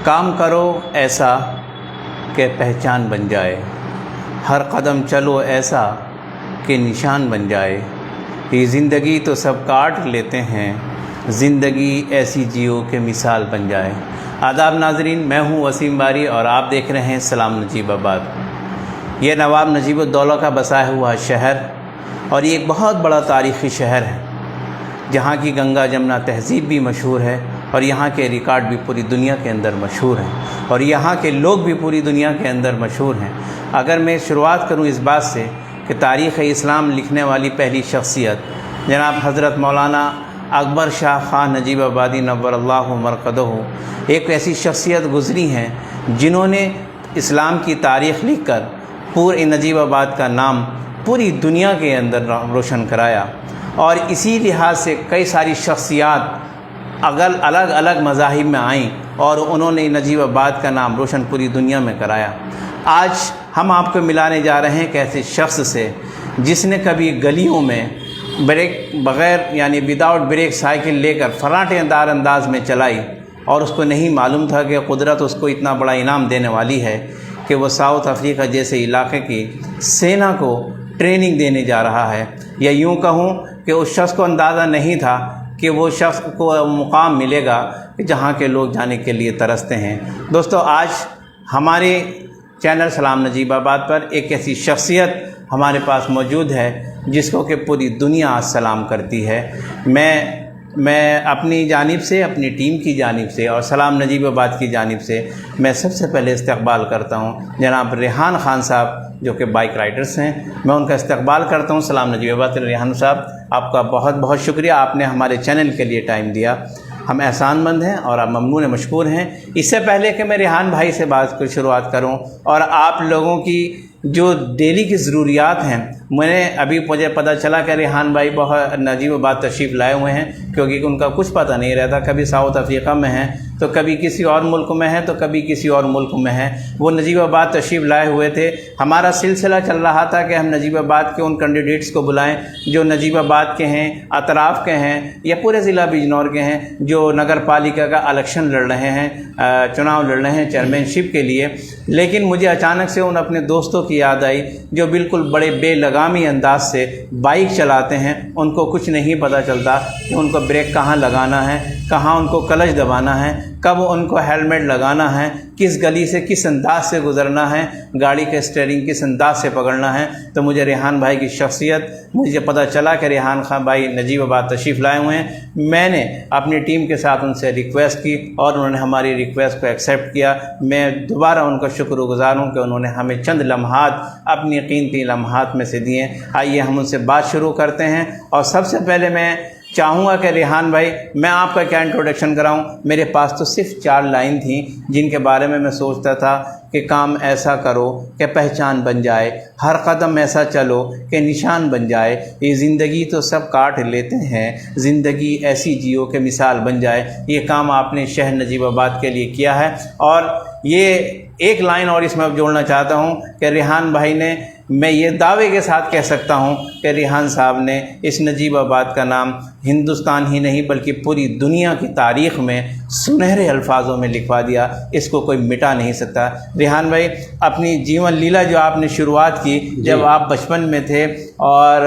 काम करो ऐसा कि पहचान बन जाए, हर कदम चलो ऐसा कि निशान बन जाए। ये ज़िंदगी तो सब काट लेते हैं, ज़िंदगी ऐसी जियो कि मिसाल बन जाए। आदाब नाजरीन, मैं हूं वसीम बारी और आप देख रहे हैं सलाम नजीबाबाद। ये नवाब नजीबुद्दौला का बसाया हुआ शहर और ये एक बहुत बड़ा तारीख़ी शहर है, जहाँ की गंगा जमुना तहज़ीब भी मशहूर है और यहाँ के रिकॉर्ड भी पूरी दुनिया के अंदर मशहूर हैं और यहाँ के लोग भी पूरी दुनिया के अंदर मशहूर हैं। अगर मैं शुरुआत करूँ इस बात से कि तारीख़ इस्लाम लिखने वाली पहली शख्सियत जनाब हज़रत मौलाना अकबर शाह ख़ान नजीबाबादी नव्वरल्लाहु मरक़दहू एक ऐसी शख्सियत गुज़री हैं जिन्होंने इस्लाम की तारीख़ लिखकर पूरे नजीबाबाद का नाम पूरी दुनिया के अंदर रोशन कराया। और इसी लिहाज से कई सारी शख्सियात अलग अलग मज़ाहिब में आईं और उन्होंने नजीबाबाद का नाम रोशन पूरी दुनिया में कराया। आज हम आपको मिलाने जा रहे हैं एक ऐसे शख्स से जिसने कभी गलियों में ब्रेक बग़ैर यानी विदाउट ब्रेक साइकिल लेकर फराटेदार अंदाज में चलाई और उसको नहीं मालूम था कि कुदरत उसको इतना बड़ा इनाम देने वाली है कि वो साउथ अफ्रीका जैसे इलाके की सेना को ट्रेनिंग देने जा रहा है। या यूँ कहूँ कि उस शख्स को अंदाज़ा नहीं था कि वो शख्स को मुकाम मिलेगा जहाँ के लोग जाने के लिए तरसते हैं। दोस्तों, आज हमारे चैनल सलाम नजीबाबाद पर एक ऐसी शख्सियत हमारे पास मौजूद है जिसको कि पूरी दुनिया सलाम करती है। मैं अपनी जानिब से, अपनी टीम की जानिब से और सलाम नजीबाबाद की जानिब से मैं सबसे पहले इस्तकबाल करता हूँ जनाब रेहान ख़ान साहब जो कि बाइक राइडर्स हैं। मैं उनका इस्तकबाल करता हूँ सलाम नजीबाबाद। रेहान साहब, आपका बहुत बहुत शुक्रिया, आपने हमारे चैनल के लिए टाइम दिया। हम एहसानमंद हैं और आप ममनून मशकूर हैं। इससे पहले कि मैं रेहान भाई से बात की शुरुआत करूं और आप लोगों की जो डेली की ज़रूरियात हैं, मुझे पता चला कि रेहान भाई बहुत नजीबाबाद तशरीफ़ लाए हुए हैं, क्योंकि उनका कुछ पता नहीं रहता, कभी साउथ अफ्रीका में हैं तो कभी किसी और मुल्क में हैं तो कभी किसी और मुल्क में हैं। वो नजीबाबाद तशरीफ़ लाए हुए थे। हमारा सिलसिला चल रहा था कि हम नजीबाबाद के उन कैंडिडेट्स को बुलाएं जो नजीबाबाद के हैं, अतराफ़ के हैं या पूरे ज़िला बिजनौर के हैं, जो नगर पालिका का इलेक्शन लड़ रहे हैं, चुनाव लड़ रहे हैं चेयरमैनशिप के लिए। लेकिन मुझे अचानक से उन अपने दोस्तों की याद आई जो बिल्कुल बड़े बेलगामी अंदाज से बाइक चलाते हैं। उनको कुछ नहीं पता चलता कि उनको ब्रेक कहाँ लगाना है, कहाँ उनको क्लच दबाना है, कब उनको हेलमेट लगाना है, किस गली से किस अंदाज से गुज़रना है, गाड़ी का स्टीयरिंग किस अंदाज से पकड़ना है। तो मुझे रेहान भाई की शख्सियत, मुझे पता चला कि रेहान खान भाई नजीबाबाद तशरीफ़ लाए हुए हैं। मैंने अपनी टीम के साथ उनसे रिक्वेस्ट की और उन्होंने हमारी रिक्वेस्ट को एक्सेप्ट किया। मैं दोबारा उनका शुक्रगुज़ार हूँ कि उन्होंने हमें चंद लम्हात अपनी कीमती लम्हात में से दिए। आइए हम उनसे बात शुरू करते हैं। और सबसे पहले मैं चाहूँगा कि रेहान भाई, मैं आपका क्या इंट्रोडक्शन कराऊँ। मेरे पास तो सिर्फ 4 लाइन थी जिनके बारे में मैं सोचता था कि काम ऐसा करो कि पहचान बन जाए, हर कदम ऐसा चलो कि निशान बन जाए। ये ज़िंदगी तो सब काट लेते हैं, ज़िंदगी ऐसी जियो कि मिसाल बन जाए। ये काम आपने शहर नजीबाबाद के लिए किया है। और ये एक लाइन और इसमें अब जोड़ना चाहता हूँ कि रेहान भाई ने, मैं ये दावे के साथ कह सकता हूँ कि रेहान साहब ने इस नजीबाबाद का नाम हिंदुस्तान ही नहीं बल्कि पूरी दुनिया की तारीख़ में सुनहरे अल्फाजों में लिखवा दिया। इसको कोई मिटा नहीं सकता। रेहान भाई, अपनी जीवन लीला जो आपने शुरुआत की जब आप बचपन में थे और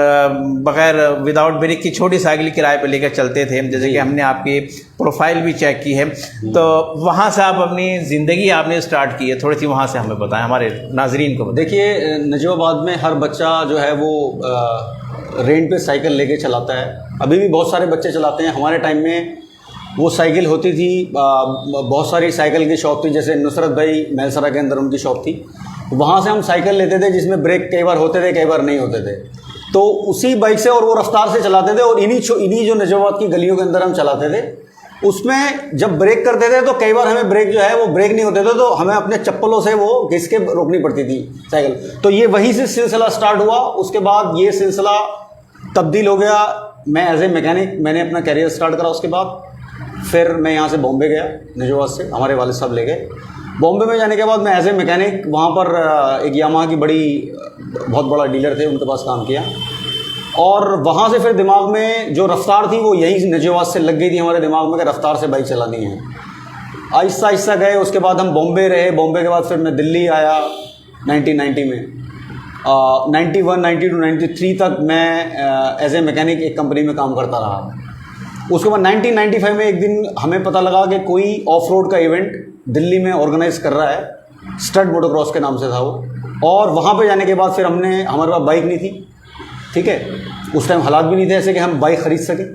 बग़ैर विदाउट ब्रेक की छोटी साइकिल किराए पर लेकर चलते थे, जैसे कि हमने आपकी प्रोफाइल भी चेक की है, तो वहाँ से आप अपनी ज़िंदगी आपने स्टार्ट की है। थोड़ी सी वहाँ से हमें बताएं, हमारे नाजरीन को। देखिए, नजीबाबाद में हर बच्चा जो है वो रेंट पे साइकिल लेके चलाता है। अभी भी बहुत सारे बच्चे चलाते हैं। हमारे टाइम में वो साइकिल होती थी, बहुत सारी साइकिल की शॉप थी, जैसे नुसरत भाई मेलसरा के अंदर उनकी शॉप थी। वहाँ से हम साइकिल लेते थे जिसमें ब्रेक कई बार होते थे, कई बार नहीं होते थे। तो उसी बाइक से और वो रफ्तार से चलाते थे और इन्हीं जो नजीबाबाद की गलियों के अंदर हम चलाते थे। उसमें जब ब्रेक करते थे तो कई बार हमें ब्रेक जो है वो ब्रेक नहीं होते थे, तो हमें अपने चप्पलों से वो घिस के रोकनी पड़ती थी साइकिल। तो ये वहीं से सिलसिला स्टार्ट हुआ। उसके बाद ये सिलसिला तब्दील हो गया। मैं एज ए मैकेनिक मैंने अपना कैरियर स्टार्ट करा। उसके बाद फिर मैं यहाँ से बॉम्बे गया, नजीबाबाद से हमारे वालिद साहब ले गए। बॉम्बे में जाने के बाद मैं एज ए मैकेनिक वहाँ पर एक यामाहा की बहुत बड़ा डीलर थे, उनके पास काम किया। और वहाँ से फिर दिमाग में जो रफ्तार थी वो यही नजीबाबाद से लग गई थी हमारे दिमाग में कि रफ्तार से बाइक चलानी है। आहिस्ता आहिस्ता गए। उसके बाद हम बॉम्बे रहे, बॉम्बे के बाद फिर मैं दिल्ली आया 1990 में। 91, 92, 93 तक मैं एज ए मैकेनिक एक कंपनी में काम करता रहा। उसके बाद 1995 में एक दिन हमें पता लगा कि कोई ऑफ रोड का इवेंट दिल्ली में ऑर्गेनाइज कर रहा है, स्टड मोटोक्रॉस के नाम से था वो। और वहाँ पे जाने के बाद फिर हमारे पास बाइक नहीं थी, ठीक है, उस टाइम हालात भी नहीं थे ऐसे कि हम बाइक खरीद सकें।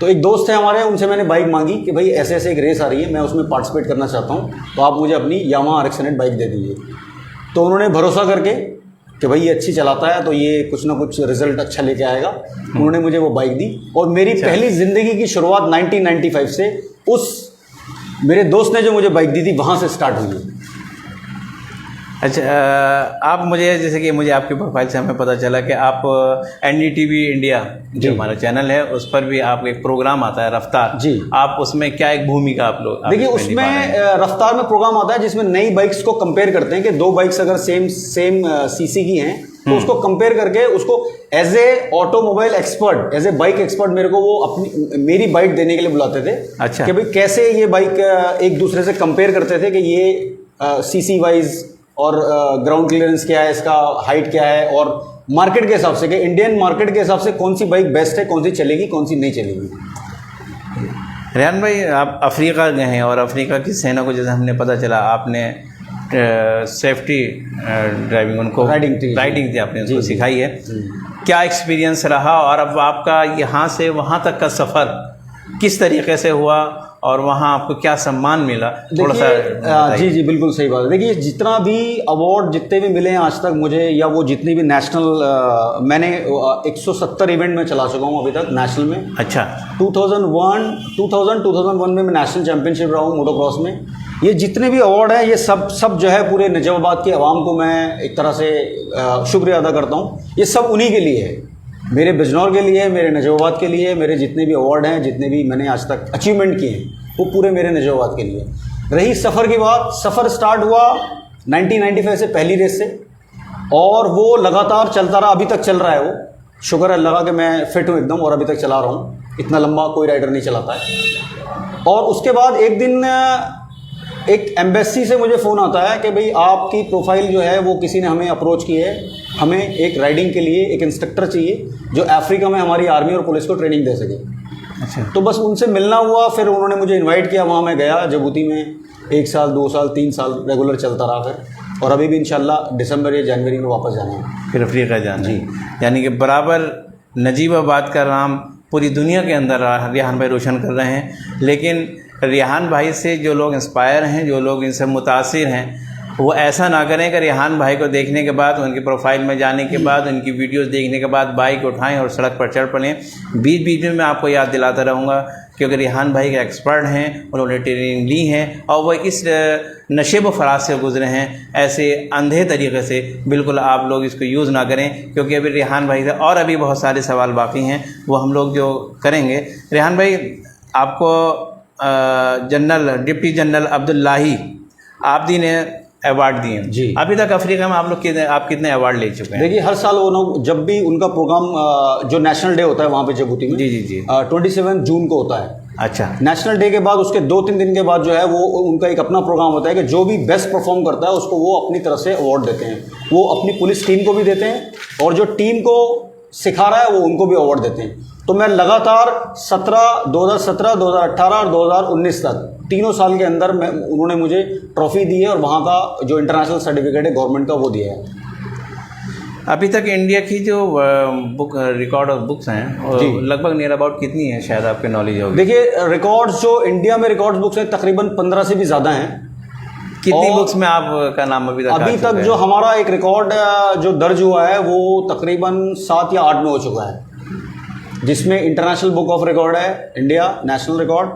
तो एक दोस्त थे हमारे, उनसे मैंने बाइक मांगी कि भाई ऐसे ऐसे एक रेस आ रही है, मैं उसमें पार्टिसिपेट करना चाहता हूँ, तो आप मुझे अपनी यामाहा RX-100 बाइक दे दीजिए। तो उन्होंने भरोसा करके कि भाई ये अच्छी चलाता है तो ये कुछ ना कुछ रिजल्ट अच्छा लेके आएगा, उन्होंने मुझे वो बाइक दी। और मेरी पहली ज़िंदगी की शुरुआत 1995 से उस मेरे दोस्त ने जो मुझे बाइक दी थी वहाँ से स्टार्ट हुई है। अच्छा, आप मुझे, जैसे कि मुझे आपके प्रोफाइल से हमें पता चला कि आप NDTV इंडिया जो हमारा चैनल है उस पर भी आपका एक प्रोग्राम आता है रफ्तार जी। आप उसमें क्या एक भूमिका आप लोग देखिए, उसमें रफ्तार में प्रोग्राम आता है जिसमें नई बाइक्स को कंपेयर करते हैं कि दो बाइक्स अगर सेम सीसी की हैं तो उसको कंपेयर करके उसको as a automobile expert, as a bike expert मेरे को वो अपनी मेरी बाइक देने के लिए बुलाते थे। अच्छा। कि भाई कैसे ये बाइक एक दूसरे से कंपेयर करते थे कि ये सीसी वाइज और ग्राउंड क्लियरेंस क्या है, इसका हाइट क्या है, और मार्केट के हिसाब से कि इंडियन मार्केट के हिसाब से कौन सी बाइक बेस्ट है, कौन सी चलेगी, कौन सी नहीं चलेगी। रेहान भाई, आप अफ्रीका गए हैं और अफ्रीका की सेना को जैसे हमने पता चला आपने सेफ्टी ड्राइविंग उनको राइडिंग थी आपने उनको सिखाई है। क्या एक्सपीरियंस रहा और अब आपका यहाँ से वहाँ तक का सफ़र किस तरीके से हुआ और वहाँ आपको क्या सम्मान मिला, थोड़ा सा? जी बिल्कुल सही बात है। देखिए, जितना भी अवार्ड जितने भी मिले हैं आज तक मुझे, या वो जितनी भी नेशनल, मैंने 170 इवेंट में चला चुका हूँ अभी तक नेशनल में। अच्छा। 2001 में मैं नेशनल चैम्पियनशिप रहा हूँ मोटोक्रॉस में। ये जितने भी अवार्ड हैं ये सब जो है पूरे नजाबाद की आवाम को मैं एक तरह से शुक्रिया अदा करता हूँ। ये सब उन्हीं के लिए है, मेरे बिजनौर के लिए, मेरे नजाबाद के लिए। मेरे जितने भी अवार्ड हैं, जितने भी मैंने आज तक अचीवमेंट किए हैं, वो पूरे मेरे नजाबाद के लिए। रही सफ़र की बात, सफ़र स्टार्ट हुआ 1995 से, पहली रेस से, और वो लगातार चलता रहा, अभी तक चल रहा है वो। शुक्र है अल्लाह का कि मैं फिट हूँ एकदम और अभी तक चला रहा हूँ। इतना लंबा कोई राइडर नहीं चलाता है। और उसके बाद एक दिन एक एम्बेसी से मुझे फ़ोन आता है कि भाई आपकी प्रोफाइल जो है वो किसी ने हमें अप्रोच की है, हमें एक राइडिंग के लिए एक इंस्ट्रक्टर चाहिए जो अफ्रीका में हमारी आर्मी और पुलिस को ट्रेनिंग दे सके। अच्छा। तो बस उनसे मिलना हुआ, फिर उन्होंने मुझे इनवाइट किया, वहाँ मैं गया जिबूती में 1 साल 2 साल 3 साल रेगुलर चलता रहा फिर। और अभी भी इंशाल्लाह दिसंबर या जनवरी में वापस जाना है, फिर अफ्रीका जाना जी। यानी कि बराबर नजीबाबाद का नाम पूरी दुनिया के अंदर रेहान भाई रोशन कर रहे हैं। लेकिन रेहान भाई से जो लोग इंस्पायर हैं, जो लोग इनसे मुतासिर हैं, वो ऐसा ना करें कि रेहान भाई को देखने के बाद, उनकी प्रोफाइल में जाने के बाद, उनकी वीडियोस देखने के बाद बाइक उठाएं और सड़क पर चढ़ पड़ें। बीच बीच में मैं आपको याद दिलाता रहूँगा क्योंकि रेहान भाई के एक्सपर्ट हैं, उन्होंने ट्रेनिंग ली है और वह इस नशे व फराज से गुजरे हैं। ऐसे अंधे तरीके से बिल्कुल आप लोग इसको यूज़ ना करें, क्योंकि अभी रेहान भाई से और अभी बहुत सारे सवाल बाकी हैं, वो हम लोग जो करेंगे। रेहान भाई, आपको डिप्टी जनरल अब्दुल्लाही आबदी ने अवार्ड दिए जी। अभी तक अफ्रीका में आप कितने अवार्ड ले चुके हैं? देखिए, हर साल वो जब भी उनका प्रोग्राम जो नेशनल डे होता है वहाँ पे जिबूती में, जी 27 जून को होता है। अच्छा। नेशनल डे के बाद उसके 2-3 दिन के बाद जो है वो उनका एक अपना प्रोग्राम होता है कि जो भी बेस्ट परफॉर्म करता है उसको वो अपनी तरफ से अवार्ड देते हैं। वो अपनी पुलिस टीम को भी देते हैं और जो टीम को सिखा रहा है वो उनको भी अवार्ड देते हैं। तो मैं लगातार 2017, 2018 और 2019 तक 3 साल के अंदर उन्होंने मुझे ट्रॉफी दी है और वहाँ का जो इंटरनेशनल सर्टिफिकेट है गवर्नमेंट का वो दिया है। अभी तक इंडिया की जो रिकॉर्ड ऑफ बुक्स हैं लगभग नियर अबाउट कितनी है, शायद आपके नॉलेज होगी? देखिए, रिकॉर्ड्स जो इंडिया में रिकॉर्ड्स बुक्स हैं तकरीबन 15 से भी ज़्यादा हैं। कितनी बुक्स में आपका नाम अभी तक जो हमारा एक रिकॉर्ड जो दर्ज हुआ है वो तकरीबन 7 या 8 में हो चुका है, जिसमें इंटरनेशनल बुक ऑफ रिकॉर्ड है India, national record,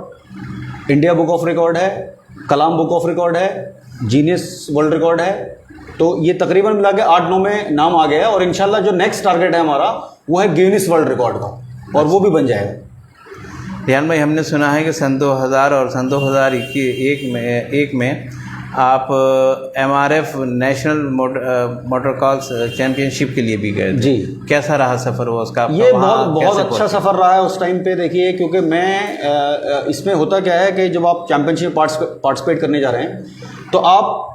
India book of record है, कलाम बुक ऑफ रिकॉर्ड है, जीनियस वर्ल्ड रिकॉर्ड है। तो ये तकरीबन मिला के 8-9 में नाम आ गया है और इंशाल्लाह जो नेक्स्ट टारगेट है हमारा वो है गिनीज वर्ल्ड रिकॉर्ड का, और वो भी बन जाएगा। रेहान भाई, हमने सुना है कि सन 2000 और सन 2001 में आप MRF national motor cross championship के लिए भी गए थे। जी। कैसा रहा सफर वो उसका? ये बहुत अच्छा सफ़र रहा है उस टाइम पे। देखिए, क्योंकि मैं इसमें होता क्या है कि जब आप चैंपियनशिप पार्टिसिपेट करने जा रहे हैं तो आप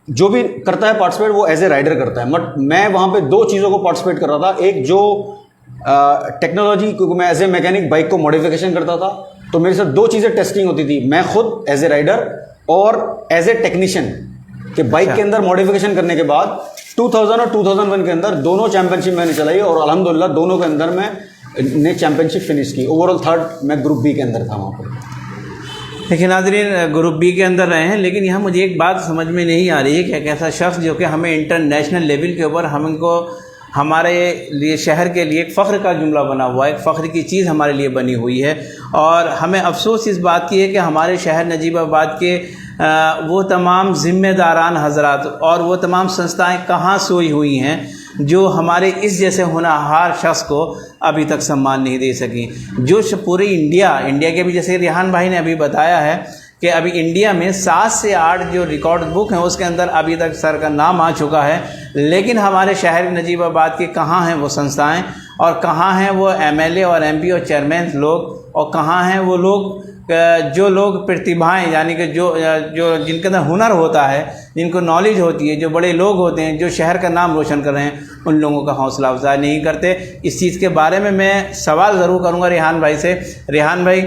जो भी करता है पार्टिसिपेट वो एज ए राइडर करता है। बट मैं वहाँ पे दो चीज़ों को पार्टिसिपेट कर रहा था। एक जो टेक्नोलॉजी, क्योंकि मैं एज ए मैकेनिक बाइक को मॉडिफिकेशन करता था, तो मेरे साथ दो चीज़ें टेस्टिंग होती थी। मैं खुद एज ए राइडर और एज ए टेक्नीशियन कि बाइक के अंदर मॉडिफिकेशन करने के बाद 2000 और 2001 के अंदर दोनों चैंपियनशिप मैंने चलाई और अल्हम्दुलिल्लाह दोनों के अंदर मैंने चैंपियनशिप फिनिश की। ओवरऑल थर्ड मैं ग्रुप बी के अंदर था वहाँ पर। देखिए नाज़रीन, ग्रुप बी के अंदर रहे हैं, लेकिन यहाँ मुझे एक बात समझ में नहीं आ रही है कि एक ऐसा शख्स जो कि हमें इंटरनेशनल लेवल के ऊपर हमको हमारे लिए शहर के लिए एक फ़ख्र का जुमला बना हुआ है, एक फ़ख्र की चीज़ हमारे लिए बनी हुई है। और हमें अफसोस इस बात की है कि हमारे शहर नजीबाबाद के वो तमाम ज़िम्मेदारान हजरात और वो तमाम संस्थाएं कहाँ सोई हुई हैं जो हमारे इस जैसे होनहार शख्स को अभी तक सम्मान नहीं दे सकी। जो पूरे इंडिया के भी, जैसे रेहान भाई ने अभी बताया है कि अभी इंडिया में 7 से 8 जो रिकॉर्ड बुक हैं उसके अंदर अभी तक सर का नाम आ चुका है, लेकिन हमारे शहर नजीबाबाद के कहाँ हैं वो संस्थाएं और कहाँ हैं वो MLA और MP और चेयरमैन लोग और कहाँ हैं वो लोग जो लोग प्रतिभाएं, यानी कि जो जिनके अंदर हुनर होता है, जिनको नॉलेज होती है, जो बड़े लोग होते हैं जो शहर का नाम रोशन कर रहे हैं, उन लोगों का हौसला अफजाई नहीं करते। इस चीज़ के बारे में मैं सवाल ज़रूर करूंगा रेहान भाई से। रेहान भाई,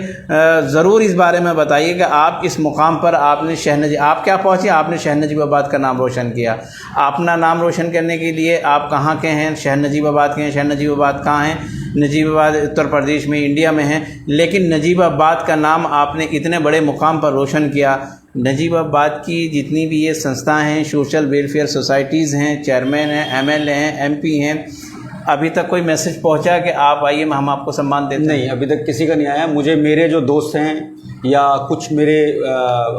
ज़रूर इस बारे में बताइए कि आप इस मुकाम पर आपने आप क्या पहुँचे, आपने शहर नजीबाबाद का नाम रोशन किया। अपना नाम रोशन करने के लिए आप कहाँ के हैं? शहर नजीबाबाद के हैं। शहर नजीबाबाद कहाँ हैं? नजीबाबाद उत्तर प्रदेश में, इंडिया में है, लेकिन नजीबाबाद का नाम आपने इतने बड़े मुकाम पर रोशन किया। नजीबाबाद की जितनी भी ये संस्थाएं हैं, सोशल वेलफेयर सोसाइटीज़ हैं, चेयरमैन हैं, MLA हैं, MP हैं, अभी तक कोई मैसेज पहुंचा कि आप आइए हम आपको सम्मान देते हैं? नहीं, अभी तक किसी का नहीं आया। मुझे मेरे जो दोस्त हैं या कुछ मेरे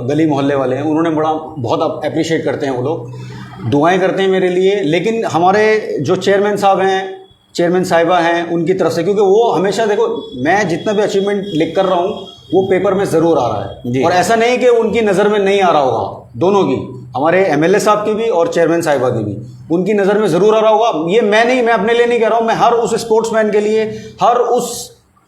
गली मोहल्ले वाले हैं, उन्होंने बहुत अप्रिशिएट करते हैं, वो लोग दुआएं करते हैं मेरे लिए। लेकिन हमारे जो चेयरमैन साहब हैं, चेयरमैन साहिबा हैं, उनकी तरफ से, क्योंकि वो हमेशा, देखो मैं जितना भी अचीवमेंट लिख कर रहा हूँ वो पेपर में ज़रूर आ रहा है, और ऐसा नहीं कि उनकी नज़र में नहीं आ रहा होगा। दोनों की, हमारे MLA साहब की भी और चेयरमैन साहिबा की भी, उनकी नज़र में ज़रूर आ रहा होगा। ये मैं अपने लिए नहीं कह रहा हूँ, मैं हर उस स्पोर्ट्समैन के लिए, हर उस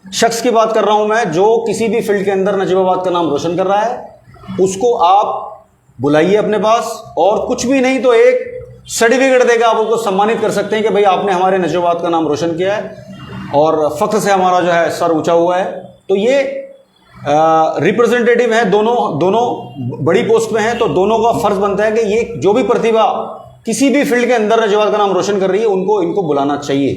शख्स की बात कर रहा हूँ मैं जो किसी भी फील्ड के अंदर नजीबाबाद का नाम रोशन कर रहा है। उसको आप बुलाइए अपने पास, और कुछ भी नहीं तो एक सर्टिफिकेट देगा, आप उसको सम्मानित कर सकते हैं कि भाई आपने हमारे नजीबाबाद का नाम रोशन किया है और फ़ख्र से हमारा जो है सर ऊंचा हुआ है। तो ये रिप्रेजेंटेटिव है, दोनों बड़ी पोस्ट में हैं, तो दोनों का फ़र्ज़ बनता है कि ये जो भी प्रतिभा किसी भी फील्ड के अंदर नजीबाबाद का नाम रोशन कर रही है इनको बुलाना चाहिए।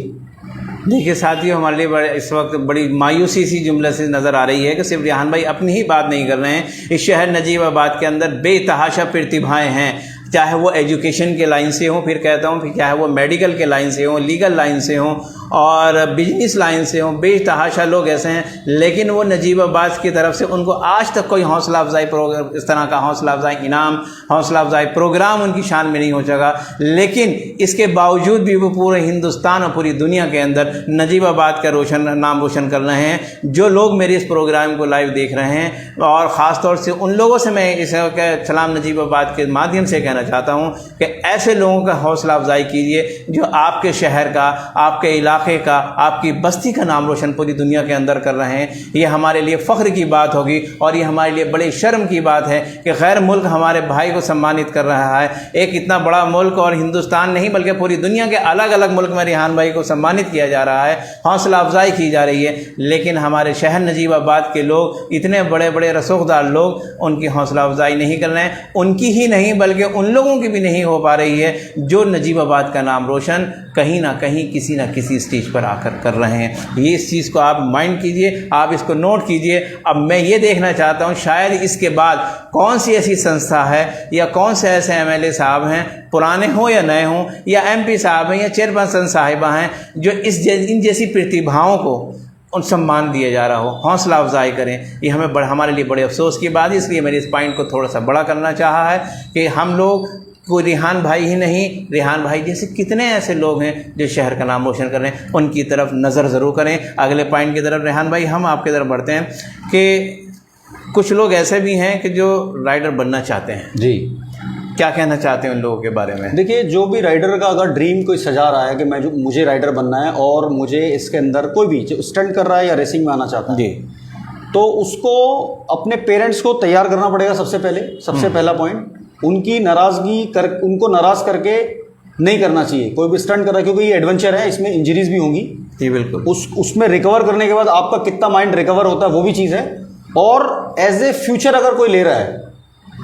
देखिए साथियों, हमारे लिए इस वक्त बड़ी मायूसी सी जुमले से नज़र आ रही है कि सिर्फ रेहान भाई अपनी ही बात नहीं कर रहे हैं। इस शहर नजीबाबाद के अंदर बेतहाशा प्रतिभाएं हैं, चाहे वो एजुकेशन के लाइन से हों, फिर कहता हूँ, फिर चाहे वो मेडिकल के लाइन से हों, लीगल लाइन से हों और बिजनेस लाइन से हों, बेतहाशा लोग ऐसे हैं, लेकिन वो नजीबाबाद की तरफ से उनको आज तक कोई हौसला अफजाई प्रोग्राम, इस तरह का हौसला अफजाई इनाम, हौसला अफजाई प्रोग्राम उनकी शान में नहीं हो सका। लेकिन इसके बावजूद भी वो पूरे हिंदुस्तान और पूरी दुनिया के अंदर नजीबाबाद का नाम रोशन कर रहे हैं। जो लोग मेरे इस प्रोग्राम को लाइव देख रहे हैं, और ख़ास तौर से उन लोगों से मैं इस सलाम नजीबाबाद के माध्यम से कहना चाहता हूँ कि ऐसे लोगों का हौसला अफजाई कीजिए जो आपके शहर का, आपके इलाके का, आपकी बस्ती का नाम रोशन पूरी दुनिया के अंदर कर रहे हैं। ये हमारे लिए फ़ख्र की बात होगी और ये हमारे लिए बड़े शर्म की बात है कि गैर मुल्क हमारे भाई को सम्मानित कर रहा है। एक इतना बड़ा मुल्क, और हिंदुस्तान नहीं बल्कि पूरी दुनिया के अलग अलग मुल्क में रेहान भाई को सम्मानित किया जा रहा है, हौसला अफजाई की जा रही है, लेकिन हमारे शहर नजीबाबाद के लोग, इतने बड़े बड़े रसूखदार लोग, उनकी हौसला अफजाई नहीं कर रहे हैं। उनकी ही नहीं बल्कि उन लोगों की भी नहीं हो पा रही है जो नजीबाबाद का नाम रोशन कहीं ना कहीं किसी ना किसी स्टेज पर आकर कर रहे हैं। ये इस चीज़ को आप माइंड कीजिए, आप इसको नोट कीजिए। अब मैं ये देखना चाहता हूँ शायद इसके बाद कौन सी ऐसी संस्था है या कौन से ऐसे MLA साहब हैं, पुराने हों या नए हों, या MP साहब हैं या चेयरपर्सन साहिबा हैं, जो इन जैसी प्रतिभाओं को उन सम्मान दिया जा रहा हो, हौसला अफजाई करें। ये हमारे लिए बड़े अफसोस की बात है। इसलिए मैंने इस पॉइंट को थोड़ा सा बड़ा करना चाहा है कि हम लोग कोई रेहान भाई ही नहीं, रेहान भाई जैसे कितने ऐसे लोग हैं जो शहर का नाम रोशन कर रहे हैं, उनकी तरफ नज़र ज़रूर करें। अगले पॉइंट की तरफ रेहान भाई हम आपकी तरफ बढ़ते हैं कि कुछ लोग ऐसे भी हैं कि जो राइडर बनना चाहते हैं। जी। क्या कहना चाहते हैं उन लोगों के बारे में? देखिए, जो भी राइडर का अगर ड्रीम कोई सजा रहा है कि मुझे राइडर बनना है और मुझे इसके अंदर कोई भी स्टंट कर रहा है या रेसिंग में आना चाहता है जी, तो उसको अपने पेरेंट्स को तैयार करना पड़ेगा। सबसे पहला पॉइंट, उनको नाराज़ करके नहीं करना चाहिए कोई भी स्टंट कर रहा है, क्योंकि ये एडवेंचर है, इसमें इंजरीज भी होंगी जी बिल्कुल। उसमें रिकवर करने के बाद आपका कितना माइंड रिकवर होता है वो भी चीज़ है। और एज ए फ्यूचर अगर कोई ले रहा है,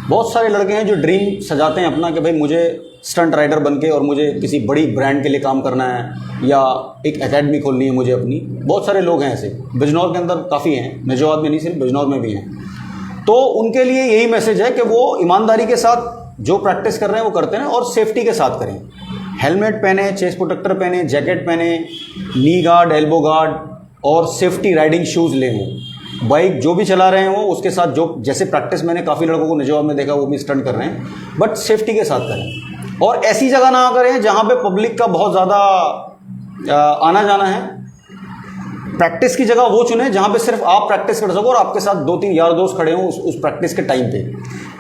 बहुत सारे लड़के हैं जो ड्रीम सजाते हैं अपना कि भाई मुझे स्टंट राइडर बन के और मुझे किसी बड़ी ब्रांड के लिए काम करना है या एक एकेडमी खोलनी है मुझे अपनी। बहुत सारे लोग हैं ऐसे, बिजनौर के अंदर काफ़ी हैं, नजवाद में नहीं सिर्फ बिजनौर में भी हैं। तो उनके लिए यही मैसेज है कि वो ईमानदारी के साथ जो प्रैक्टिस कर रहे हैं वो करते हैं और सेफ्टी के साथ करें। हेलमेट पहने, चेस्ट प्रोटेक्टर पहने, जैकेट पहने, नी गार्ड, एल्बो गार्ड और सेफ्टी राइडिंग शूज़ ले वो। बाइक जो भी चला रहे हैं वो उसके साथ जो जैसे प्रैक्टिस मैंने काफ़ी लड़कों को नजवाब में देखा वो भी स्टंट कर रहे हैं, बट सेफ्टी के साथ करें। और ऐसी जगह ना करें जहाँ पे पब्लिक का बहुत ज़्यादा आना जाना है। प्रैक्टिस की जगह वो चुने जहाँ पे सिर्फ आप प्रैक्टिस कर सको और आपके साथ 2-3 यार दोस्त खड़े हों उस प्रैक्टिस के टाइम पे।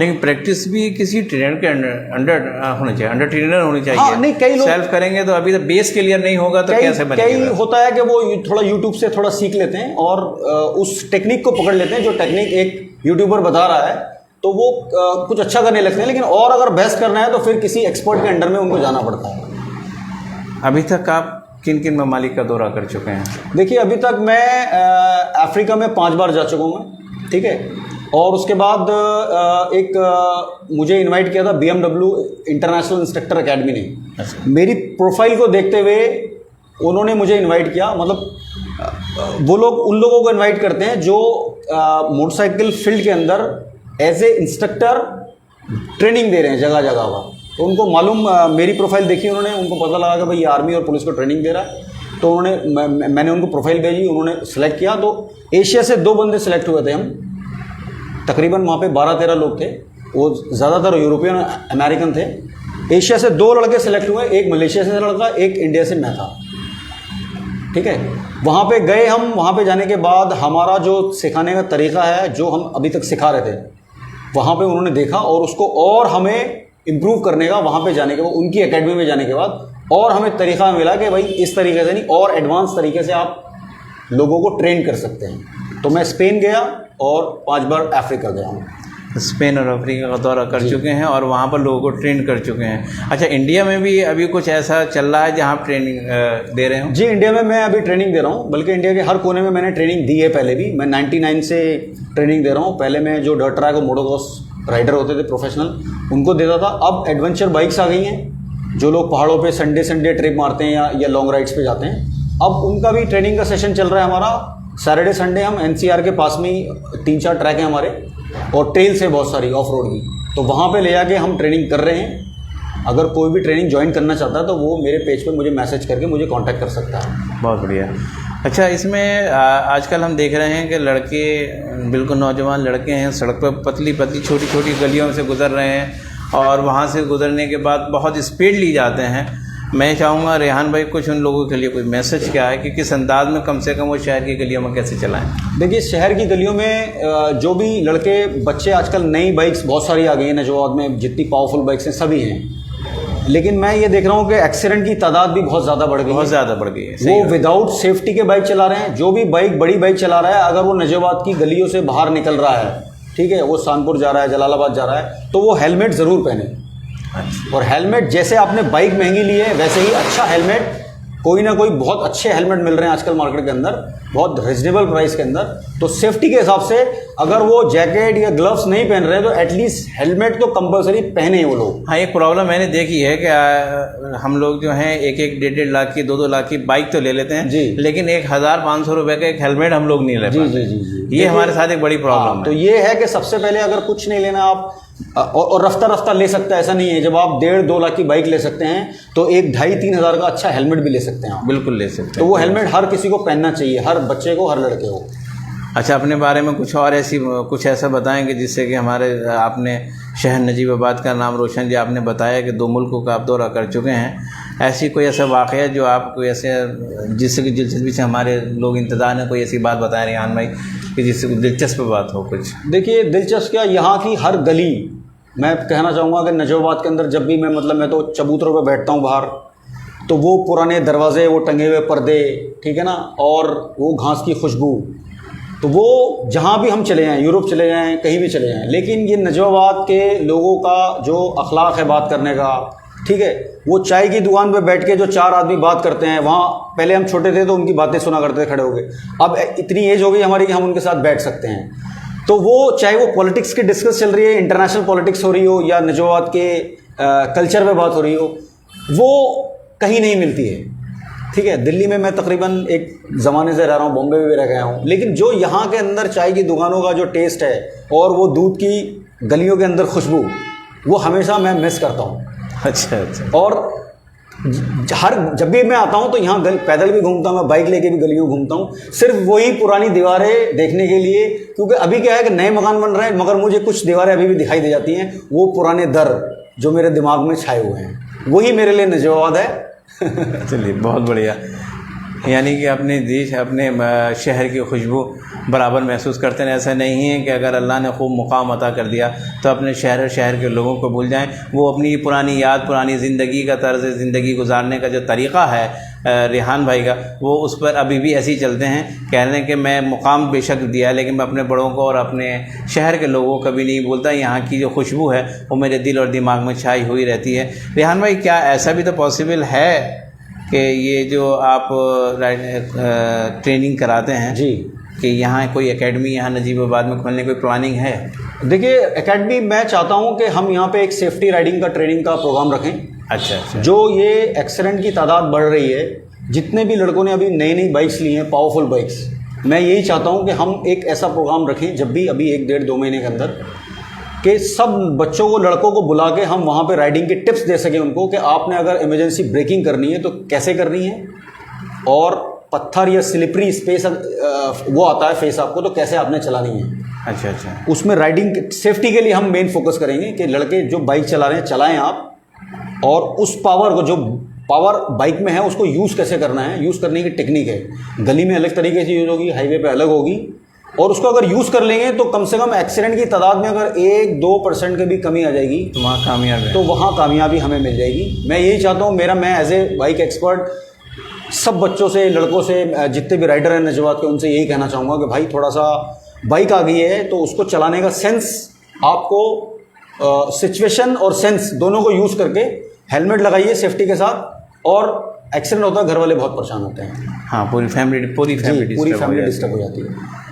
लेकिन प्रैक्टिस भी किसी ट्रेनर के अंडर होना चाहिए, अंडर ट्रेनर होनी चाहिए। हाँ, नहीं, कई लोग सेल्फ करेंगे तो अभी तो बेस क्लियर नहीं होगा तो कैसे बनेगा? कई होता है कि वो थोड़ा यूट्यूब से थोड़ा सीख लेते हैं और उस टेक्निक को पकड़ लेते हैं जो टेक्निक एक यूट्यूबर बता रहा है, तो वो कुछ अच्छा करने लगते हैं। लेकिन और अगर बहस करना है तो फिर किसी एक्सपर्ट के अंडर में उनको जाना पड़ता है। अभी तक आप किन किन ममालिक का दौरा कर चुके हैं? देखिए, अभी तक मैं अफ्रीका में 5 बार जा चुका हूँ मैं, ठीक है। और उसके बाद मुझे इनवाइट किया था BMW इंटरनेशनल इंस्ट्रक्टर एकेडमी ने। अच्छा। मेरी प्रोफाइल को देखते हुए उन्होंने मुझे इनवाइट किया। मतलब वो लोग उन लोगों को इनवाइट करते हैं जो मोटरसाइकिल फील्ड के अंदर एज ए इंस्ट्रक्टर ट्रेनिंग दे रहे हैं जगह जगह पर। तो उनको मालूम, मेरी प्रोफाइल देखी उन्होंने, उनको पता लगा कि भाई ये आर्मी और पुलिस को ट्रेनिंग दे रहा है। तो मैंने उनको प्रोफाइल भेजी, उन्होंने सेलेक्ट किया। तो एशिया से 2 बंदे सेलेक्ट हुए थे हम, तकरीबन वहाँ पे 12-13 लोग थे, वो ज़्यादातर यूरोपियन अमेरिकन थे। एशिया से 2 लड़के सेलेक्ट हुए, एक मलेशिया से लड़का, एक इंडिया से मैं था, ठीक है। वहाँ पे गए हम। वहाँ पे जाने के बाद हमारा जो सिखाने का तरीका है, जो हम अभी तक सिखा रहे थे, वहाँ पे उन्होंने देखा और उसको और हमें इम्प्रूव करने का, वहाँ पे जाने के बाद, उनकी एकेडमी में जाने के बाद और हमें तरीका मिला कि भाई इस तरीके से नहीं और एडवांस तरीके से आप लोगों को ट्रेन कर सकते हैं। तो मैं स्पेन गया और 5 बार अफ्रीका गया हूँ। स्पेन और अफ्रीका का दौरा कर चुके हैं और वहाँ पर लोगों को ट्रेन कर चुके हैं। अच्छा, इंडिया में भी अभी कुछ ऐसा चल रहा है जहाँ आप ट्रेनिंग दे रहे हो? जी, इंडिया में मैं अभी ट्रेनिंग दे रहा हूँ, बल्कि इंडिया के हर कोने में मैंने ट्रेनिंग दी है। पहले भी मैं 99 से ट्रेनिंग दे रहा हूँ। पहले मैं जो डर्ट ट्रैक और मोटोक्रॉस राइडर होते थे प्रोफेशनल, उनको देता था। अब एडवेंचर बाइक्स आ गई हैं, जो लोग पहाड़ों पे संडे ट्रिप मारते हैं या लॉन्ग राइड्स पे जाते हैं, अब उनका भी ट्रेनिंग का सेशन चल रहा है हमारा। सैटरडे संडे हम NCR के पास में ही 3-4 ट्रैक हैं हमारे और ट्रेल्स है बहुत सारी ऑफ रोड की, तो वहाँ पे ले जाके हम ट्रेनिंग कर रहे हैं। अगर कोई भी ट्रेनिंग ज्वाइन करना चाहता है तो वो मेरे पेज पे मुझे मैसेज करके मुझे कांटेक्ट कर सकता है। बहुत बढ़िया। अच्छा, इसमें आजकल हम देख रहे हैं कि लड़के, बिल्कुल नौजवान लड़के हैं, सड़क पर पतली पतली छोटी छोटी गलियों से गुजर रहे हैं और वहाँ से गुजरने के बाद बहुत स्पीड ली जाते हैं। मैं चाहूँगा रेहान भाई कुछ उन लोगों के लिए कोई मैसेज क्या है कि किस अंदाज में कम से कम वो शहर की गलियों में कैसे चलाएं? देखिए, शहर की गलियों में जो भी लड़के बच्चे, आजकल नई बाइक्स बहुत सारी आ गई हैं, नजवाद में जितनी पावरफुल बाइक्स हैं सभी हैं, लेकिन मैं ये देख रहा हूँ कि एक्सीडेंट की तादाद भी बहुत ज़्यादा बढ़ गई है। बहुत ज़्यादा बढ़ गई है। वो विदाउट सेफ्टी के बाइक चला रहे हैं। जो भी बड़ी बाइक चला रहा है, अगर वो नजवाद की गलियों से बाहर निकल रहा है, ठीक है, वो कानपुर जा रहा है, जलालाबाद जा रहा है, तो वो हेलमेट ज़रूर पहने। और हेलमेट जैसे आपने बाइक महंगी ली है वैसे ही अच्छा हेलमेट, कोई ना कोई बहुत अच्छे हेलमेट मिल रहे हैं आजकल मार्केट के अंदर बहुत रिजनेबल प्राइस के अंदर। तो सेफ्टी के हिसाब से अगर वो जैकेट या ग्लव्स नहीं पहन रहे तो एटलीस्ट हेलमेट तो कंपलसरी पहने वो लोग। हाँ, एक प्रॉब्लम मैंने देखी है कि हम लोग जो हैं 1-1, 1.5 लाख की, 2-2 लाख की बाइक तो ले लेते हैं जी, लेकिन 1,500 रुपये का एक हेलमेट हम लोग नहीं ले पाते। जी जी जी, ये हमारे साथ एक बड़ी प्रॉब्लम है। तो ये है कि सबसे पहले अगर कुछ नहीं लेना आप और रफ्ता ले सकते हैं, ऐसा नहीं है। जब आप 1.5-2 लाख की बाइक ले सकते हैं तो 1,500-3 हज़ार का अच्छा हेलमेट भी ले सकते हैं आप। बिल्कुल ले सकते हैं। तो वो हेलमेट हर किसी को पहनना चाहिए, हर बच्चे को, हर लड़के को। अच्छा, अपने बारे में कुछ ऐसा बताएंगे जिससे कि हमारे, आपने शहर नजीबाबाद का नाम रोशन, जो आपने बताया कि 2 मुल्कों का आप दौरा कर चुके हैं, ऐसी कोई ऐसा वाक़या जो आपको ऐसे जिससे कि दिलचस्पी से हमारे लोग इंतज़ार हैं, कोई ऐसी बात बताएं रेहान भाई कि जिससे कुछ दिलचस्प बात हो कुछ? देखिए, दिलचस्प क्या, यहाँ की हर गली मैं कहना चाहूँगा कि नजोबाद के अंदर जब भी मैं तो चबूतरों पे बैठता हूँ बाहर, तो वो पुराने दरवाजे, वो टंगे हुए पर्दे, ठीक है ना, और वो घास की खुशबू, तो वो जहाँ भी हम चले जाएँ, यूरोप चले जाएँ, कहीं भी चले जाएँ, लेकिन ये नजोबाद के लोगों का जो अखलाक है बात करने का, ठीक है, वो चाय की दुकान पे बैठ के जो 4 आदमी बात करते हैं, वहाँ पहले हम छोटे थे तो उनकी बातें सुना करते थे खड़े हो गए, अब इतनी एज हो गई हमारी कि हम उनके साथ बैठ सकते हैं। तो वो चाहे वो पॉलिटिक्स की डिस्कस चल रही है, इंटरनेशनल पॉलिटिक्स हो रही हो, या नजोबाद के कल्चर पे बात हो रही हो, वो कहीं नहीं मिलती है। ठीक है, दिल्ली में मैं तकरीबन एक ज़माने से रह रहा हूँ, बॉम्बे में भी रह गया हूँ, लेकिन जो यहाँ के अंदर चाय की दुकानों का जो टेस्ट है और वो दूध की गलियों के अंदर खुशबू, वो हमेशा मैं मिस करता हूँ। अच्छा। और जब भी मैं आता हूँ तो यहाँ पैदल भी घूमता हूँ, मैं बाइक लेके भी गलियों घूमता हूँ, सिर्फ वही पुरानी दीवारें देखने के लिए, क्योंकि अभी क्या है कि नए मकान बन रहे हैं, मगर मुझे कुछ दीवारें अभी भी दिखाई दे जाती हैं, वो पुराने दर जो मेरे दिमाग में छाए हुए हैं, वही मेरे लिए नजोबाद है। चलिए, बहुत बढ़िया। यानी कि अपने देश, अपने शहर की खुशबू बराबर महसूस करते हैं। ऐसा नहीं है कि अगर अल्लाह ने खूब मुकाम अता कर दिया तो अपने शहर के लोगों को भूल जाएं। वो अपनी पुरानी याद, पुरानी ज़िंदगी का तर्ज़ ज़िंदगी गुजारने का जो तरीक़ा है रेहान भाई का, वो उस पर अभी भी ऐसे ही चलते हैं। कह रहे हैं कि मैं मुकाम बेशक दिया है, लेकिन मैं अपने बड़ों को और अपने शहर के लोगों को कभी नहीं भूलता। यहाँ की जो खुशबू है वो मेरे दिल और दिमाग में छाई हुई रहती है। रेहान भाई, क्या ऐसा भी तो पॉसिबल है कि ये जो आप ट्रेनिंग कराते हैं जी, कि यहाँ कोई एकेडमी यहाँ नजीबाबाद में खोलने की कोई प्लानिंग है? देखिए, एकेडमी मैं चाहता हूँ कि हम यहाँ पे एक सेफ्टी राइडिंग का ट्रेनिंग का प्रोग्राम रखें। अच्छा। जो ये एक्सीडेंट की तादाद बढ़ रही है, जितने भी लड़कों ने अभी नई नई बाइक्स ली हैं, पावरफुल बाइक्स, मैं यही चाहता हूँ कि हम एक ऐसा प्रोग्राम रखें जब भी अभी 1-1.5-2 महीने के अंदर, कि सब बच्चों को, लड़कों को बुला के हम वहाँ पे राइडिंग के टिप्स दे सकें उनको, कि आपने अगर इमरजेंसी ब्रेकिंग करनी है तो कैसे करनी है, और पत्थर या स्लिपरी स्पेस वो आता है फेस आपको, तो कैसे आपने चलानी है। अच्छा। उसमें राइडिंग सेफ्टी के लिए हम मेन फोकस करेंगे कि लड़के जो बाइक चला रहे हैं चलाएं आप, और उस पावर को, जो पावर बाइक में है, उसको यूज़ कैसे करना है, यूज़ करने की टेक्निक है। गली में अलग तरीके से यूज़ होगी, हाईवे पे अलग होगी, और उसको अगर यूज़ कर लेंगे तो कम से कम एक्सीडेंट की तादाद में अगर 1-2% की भी कमी आ जाएगी तो वहाँ कामयाबी, तो वहाँ कामयाबी हमें मिल जाएगी। मैं यही चाहता हूँ, मैं एज ए बाइक एक्सपर्ट सब बच्चों से, लड़कों से, जितने भी राइडर हैं नजवात के, उनसे यही कहना चाहूँगा कि भाई थोड़ा सा बाइक आ गई है तो उसको चलाने का सेंस आपको, सिचुएशन और सेंस दोनों को यूज़ करके हेलमेट लगाइए सेफ्टी के साथ, और एक्सीडेंट होता है घर वाले बहुत परेशान होते हैं। हाँ, पूरी फैमिली डिस्टर्ब हो जाती है।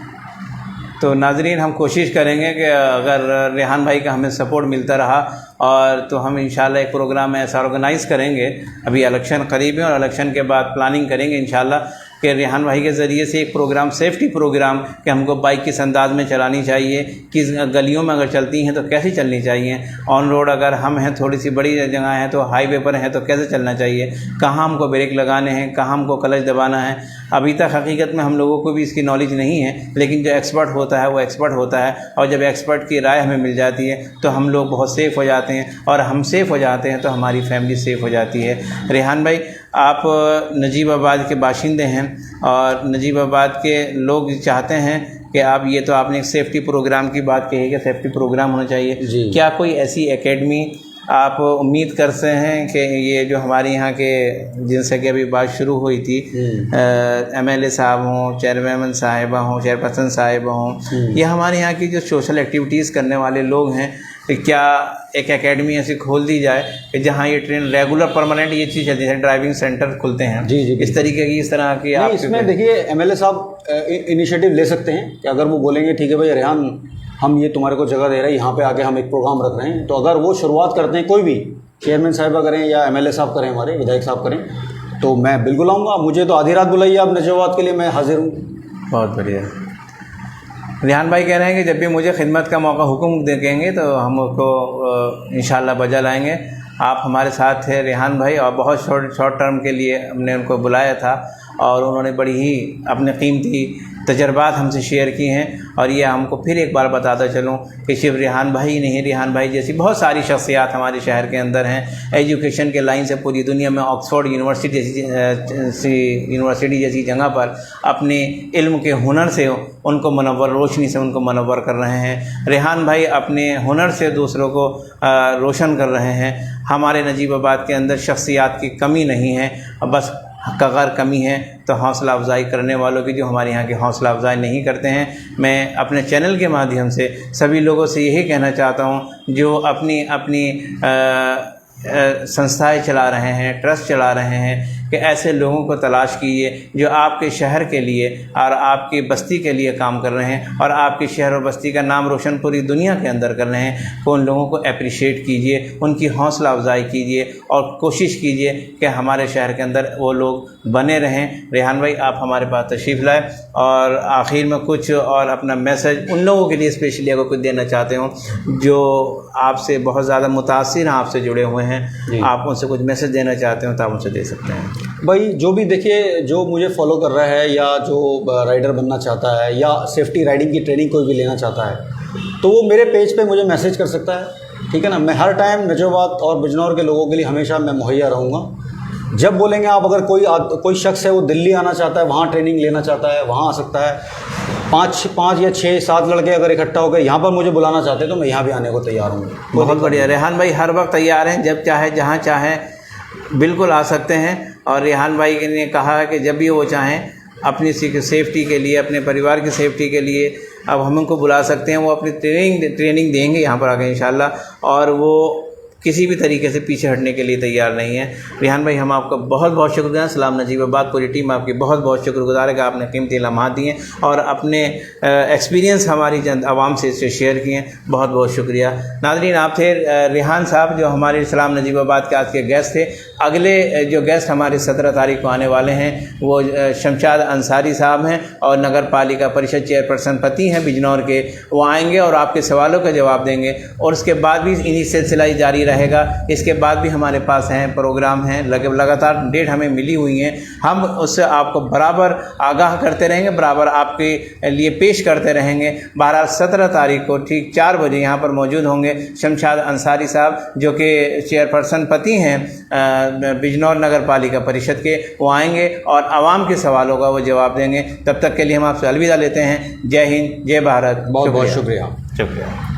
तो नाज़रीन, हम कोशिश करेंगे कि अगर रेहान भाई का हमें सपोर्ट मिलता रहा और तो हम इंशाल्लाह एक प्रोग्राम ऐसा ऑर्गेनाइज़ करेंगे। अभी इलेक्शन करीब है और इलेक्शन के बाद प्लानिंग करेंगे इंशाल्लाह कि रेहान भाई के ज़रिए से एक प्रोग्राम, सेफ्टी प्रोग्राम, कि हमको बाइक किस अंदाज में चलानी चाहिए, किस गलियों में अगर चलती हैं तो कैसे चलनी चाहिए, ऑन रोड अगर हम हैं, थोड़ी सी बड़ी जगह है तो हाईवे पर हैं तो कैसे चलना चाहिए, कहाँ हमको ब्रेक लगाने हैं, कहाँ हमको क्लच दबाना है। अभी तक हकीकत में हम लोगों को भी इसकी नॉलेज नहीं है, लेकिन जो एक्सपर्ट होता है वो एक्सपर्ट होता है, और जब एक्सपर्ट की राय हमें मिल जाती है तो हम लोग बहुत सेफ़ हो जाते हैं, और हम सेफ़ हो जाते हैं तो हमारी फैमिली सेफ़ हो जाती है। रेहान भाई, आप नजीबाबाद के बाशिंदे हैं और नजीबाबाद के लोग चाहते हैं कि आप, ये तो आपने एक सेफ्टी प्रोग्राम की बात कही कि सेफ्टी प्रोग्राम होना चाहिए, क्या कोई ऐसी एकेडमी आप उम्मीद करते हैं कि ये जो हमारे यहाँ के, जिनसे कि अभी बात शुरू हुई थी, MLA साहब हों, चेयरमैन साहिबा हों, चेयरपर्सन साहिबा हों, या हमारे यहाँ की जो सोशल एक्टिविटीज़ करने वाले लोग हैं, क्या एक एकेडमी ऐसी खोल दी जाए कि जहाँ ये ट्रेन रेगुलर परमानेंट ये चीज़ चलती है, ड्राइविंग सेंटर खुलते हैं जी, इस तरीके की, इस तरह की। आप इसमें देखिए, MLA साहब इनिशिएटिव ले सकते हैं कि अगर वो बोलेंगे ठीक है भाई रेहान, हम ये तुम्हारे को जगह दे रहे हैं, यहाँ पे आके हम एक प्रोग्राम रख रहे हैं, तो अगर वो शुरुआत करते हैं, कोई भी चेयरमैन साहिबा करें या MLA साहब करें, हमारे विधायक साहब करें, तो मैं बिल्कुल आऊँगा। मुझे तो आधी रात बुलाइए आप नजवात के लिए, मैं हाजिर हूँ। बहुत बढ़िया। रेहान भाई कह रहे हैं कि जब भी मुझे खिदमत का मौका हुक्म देंगे तो हम उसको इंशाल्लाह बजा लाएंगे। आप हमारे साथ थे रेहान भाई, और बहुत शॉर्ट टर्म के लिए हमने उनको बुलाया था, और उन्होंने बड़ी ही अपने कीमती तजर्बात हमसे शेयर किए हैं। और ये हमको फिर एक बार बताता चलूँ कि सिर्फ रेहान भाई नहीं, रेहान भाई जैसी बहुत सारी शख्सियात हमारे शहर के अंदर हैं। एजुकेशन के लाइन से पूरी दुनिया में ऑक्सफोर्ड यूनिवर्सिटी जैसी जगह पर अपने इल्म के हुनर से उनको मनव्वर, रोशनी से उनको मनव्वर कर रहे हैं। रेहान भाई अपने हुनर से दूसरों को रोशन कर रहे हैं। हमारे नजीबाबाद के अंदर शख्सियात की कमी नहीं है, बस अगर कमी है तो हौसला अफजाई करने वालों की, जो हमारे यहाँ की हौसला अफजाई नहीं करते हैं। मैं अपने चैनल के माध्यम से सभी लोगों से यही कहना चाहता हूँ जो अपनी अपनी संस्थाएं चला रहे हैं, ट्रस्ट चला रहे हैं, कि ऐसे लोगों को तलाश कीजिए जो आपके शहर के लिए और आपकी बस्ती के लिए काम कर रहे हैं और आपके शहर और बस्ती का नाम रोशन पूरी दुनिया के अंदर कर रहे हैं। तो उन लोगों को अप्रिशिएट कीजिए, उनकी हौसला अफजाई कीजिए और कोशिश कीजिए कि हमारे शहर के अंदर वो लोग बने रहें। रेहान भाई, आप हमारे पास तशरीफ़ लाए और आखिर में कुछ और अपना मैसेज उन लोगों के लिए स्पेशली अगर कुछ देना चाहते हो जो आपसे बहुत ज़्यादा मुतासिर हैं, आपसे जुड़े हुए हैं, आप उनसे कुछ मैसेज देना चाहते हो तो आप उनसे दे सकते हैं। भाई, जो भी देखिए, जो मुझे फॉलो कर रहा है या जो राइडर बनना चाहता है या सेफ्टी राइडिंग की ट्रेनिंग कोई भी लेना चाहता है, तो वो मेरे पेज पे मुझे मैसेज कर सकता है, ठीक है ना। मैं हर टाइम नजोबाद और बिजनौर के लोगों के लिए हमेशा मैं मुहैया रहूँगा। जब बोलेंगे आप, अगर कोई शख्स है वो दिल्ली आना चाहता है, वहाँ ट्रेनिंग लेना चाहता है, वहाँ आ सकता है। 5 या 6 7 लड़के अगर इकट्ठा होकर यहाँ पर मुझे बुलाना चाहते हैं तो मैं यहाँ भी आने को तैयार हूँ। बहुत बढ़िया। रेहान भाई हर वक्त तैयार हैं, जब चाहे जहाँ चाहें बिल्कुल आ सकते हैं। और रेहान भाई ने कहा है कि जब भी वो चाहें अपनी सेफ्टी के लिए, अपने परिवार की सेफ्टी के लिए अब हम उनको बुला सकते हैं। वो अपनी ट्रेनिंग देंगे यहाँ पर आकर इंशाल्लाह, और वो किसी भी तरीके से पीछे हटने के लिए तैयार नहीं है। रेहान भाई, हम आपका बहुत बहुत शुक्रिया। सलाम नजीबाबाद पूरी टीम आपकी बहुत बहुत शुक्रगुजार है कि आपने कीमती लम्हात दिए और अपने एक्सपीरियंस हमारी आवाम से शेयर किए। बहुत बहुत शुक्रिया। नाज़रीन, आप थे रेहान साहब जो हमारे सलाम नजीबाबाद के आज के गेस्ट थे। अगले जो गेस्ट हमारे 17 तारीख को आने वाले हैं वो शमशाद अंसारी साहब हैं और नगर पालिका परिषद चेयरपर्सन पति हैं बिजनौर के। वो आएंगे और आपके सवालों का जवाब देंगे और उसके बाद भी इन्हीं सिलसिला जारी रहेगा। इसके बाद भी हमारे पास हैं प्रोग्राम हैं, लगातार डेट हमें मिली हुई हैं। हम उससे आपको बराबर आगाह करते रहेंगे, बराबर आपके लिए पेश करते रहेंगे। 17 तारीख को ठीक 4 बजे यहाँ पर मौजूद होंगे शमशाद अंसारी साहब जो कि चेयरपर्सन पति हैं बिजनौर नगर पालिका परिषद के। वो आएंगे और आवाम के सवालों का वो जवाब देंगे। तब तक के लिए हम आपसे अलविदा लेते हैं। जय हिंद, जय भारत। बहुत बहुत शुक्रिया। शुक्रिया।